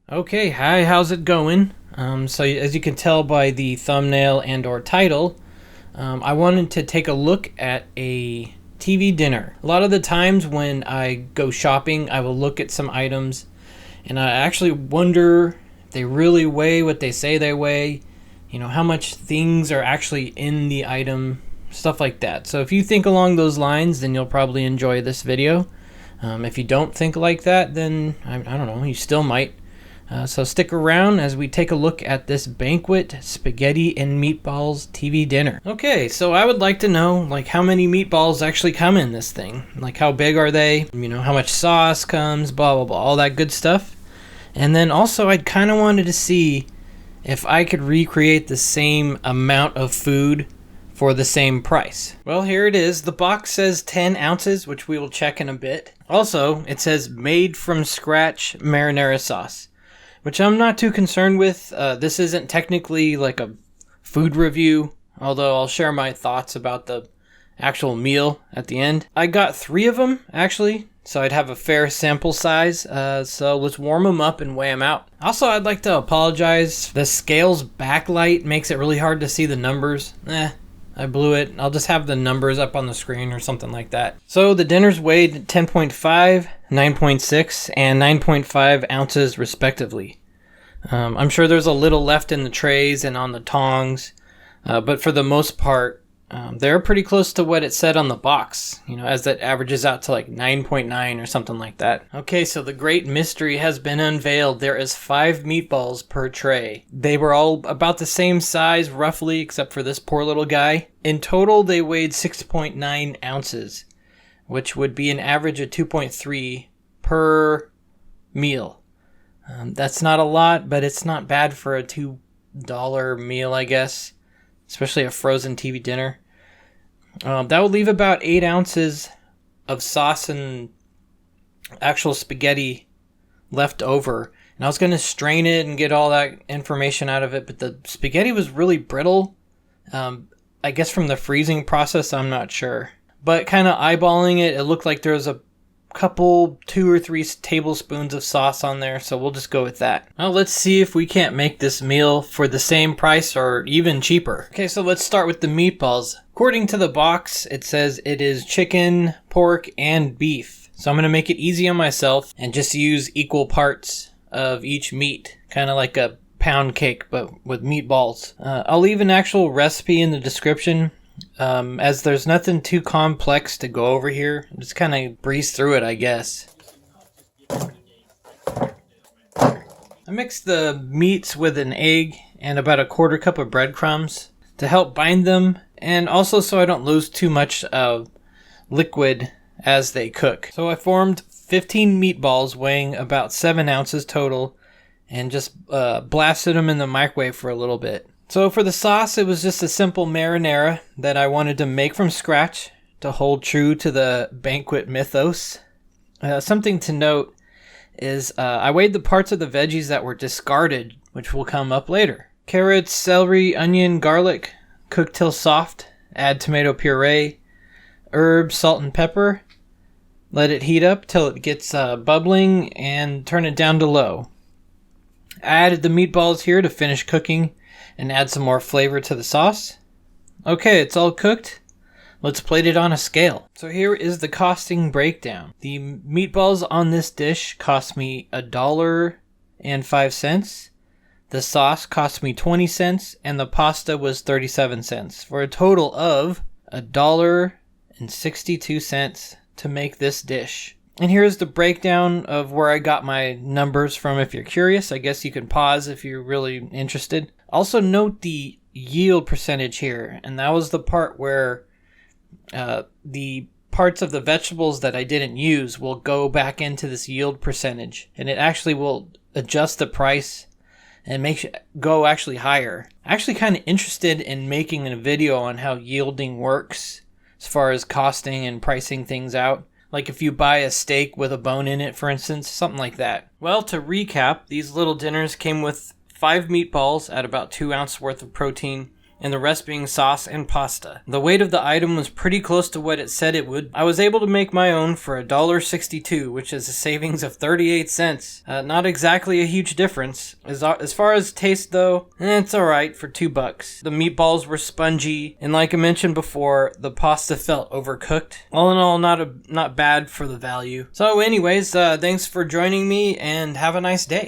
Okay, hi, how's it going? So as you can tell by the thumbnail and or title, I wanted to take a look at a TV dinner. A lot of the times when I go shopping, I will look at some items and I actually wonder if they really weigh what they say they weigh, how much things are actually in the item, stuff like that. So if you think along those lines, then you'll probably enjoy this video. If you don't think like that, then I don't know, you still might. So stick around as we take a look at this Banquet spaghetti and meatballs TV dinner. Okay, so I would like to know how many meatballs actually come in this thing. How big are they? How much sauce comes, blah blah blah, all that good stuff. And then also I'd kind of wanted to see if I could recreate the same amount of food for the same price. Well, here it is. The box says 10 ounces, which we will check in a bit. Also, it says made from scratch marinara sauce, which I'm not too concerned with. This isn't technically like a food review, although I'll share my thoughts about the actual meal at the end. I got 3 of them, actually, so I'd have a fair sample size. So let's warm them up and weigh them out. Also, I'd like to apologize. The scale's backlight makes it really hard to see the numbers. I blew it. I'll just have the numbers up on the screen or something like that. So the dinner's weighed 10.5, 9.6, and 9.5 ounces respectively. I'm sure there's a little left in the trays and on the tongs, but for the most part, they're pretty close to what it said on the box, as that averages out to 9.9 or something like that. Okay, so the great mystery has been unveiled. There is 5 meatballs per tray. They were all about the same size, roughly, except for this poor little guy. In total, they weighed 6.9 ounces, which would be an average of 2.3 per meal. That's not a lot, but it's not bad for a $2 meal, I guess. Especially a frozen TV dinner. That would leave about 8 ounces of sauce and actual spaghetti left over. And I was going to strain it and get all that information out of it, but the spaghetti was really brittle. I guess from the freezing process, I'm not sure. But kind of eyeballing it, it looked like there was a couple 2 or 3 tablespoons of sauce on there, so we'll just go with that. Well, let's see if we can't make this meal for the same price or even cheaper. Okay, so let's start with the meatballs. According to the box, it says it is chicken, pork, and beef. So I'm going to make it easy on myself and just use equal parts of each meat, kind of like a pound cake but with meatballs. I'll leave an actual recipe in the description. As there's nothing too complex to go over here, just kind of breeze through it, I guess. I mixed the meats with an egg and about a 1/4 cup of breadcrumbs to help bind them, and also so I don't lose too much liquid as they cook. So I formed 15 meatballs weighing about 7 ounces total and just blasted them in the microwave for a little bit. So for the sauce, it was just a simple marinara that I wanted to make from scratch to hold true to the Banquet mythos. Something to note is I weighed the parts of the veggies that were discarded, which will come up later. Carrots, celery, onion, garlic, cook till soft, add tomato puree, herbs, salt, and pepper. Let it heat up till it gets bubbling and turn it down to low. I added the meatballs here to finish cooking and add some more flavor to the sauce. Okay, it's all cooked. Let's plate it on a scale. So here is the costing breakdown. The meatballs on this dish cost me $1.05. The sauce cost me 20 cents, and the pasta was 37 cents, for a total of $1.62 to make this dish. And here's the breakdown of where I got my numbers from. If you're curious, I guess you can pause if you're really interested. Also note the yield percentage here, and that was the part where the parts of the vegetables that I didn't use will go back into this yield percentage, and it actually will adjust the price and make it go actually higher. I'm actually kind of interested in making a video on how yielding works as far as costing and pricing things out. Like if you buy a steak with a bone in it, for instance, something like that. Well, to recap, these little dinners came with 5 meatballs at about 2 ounces worth of protein, and the rest being sauce and pasta. The weight of the item was pretty close to what it said it would. I was able to make my own for $1.62, which is a savings of 38 cents. Not exactly a huge difference. As far as taste though, it's alright for $2. The meatballs were spongy, and like I mentioned before, the pasta felt overcooked. All in all, not bad for the value. So anyways, thanks for joining me, and have a nice day.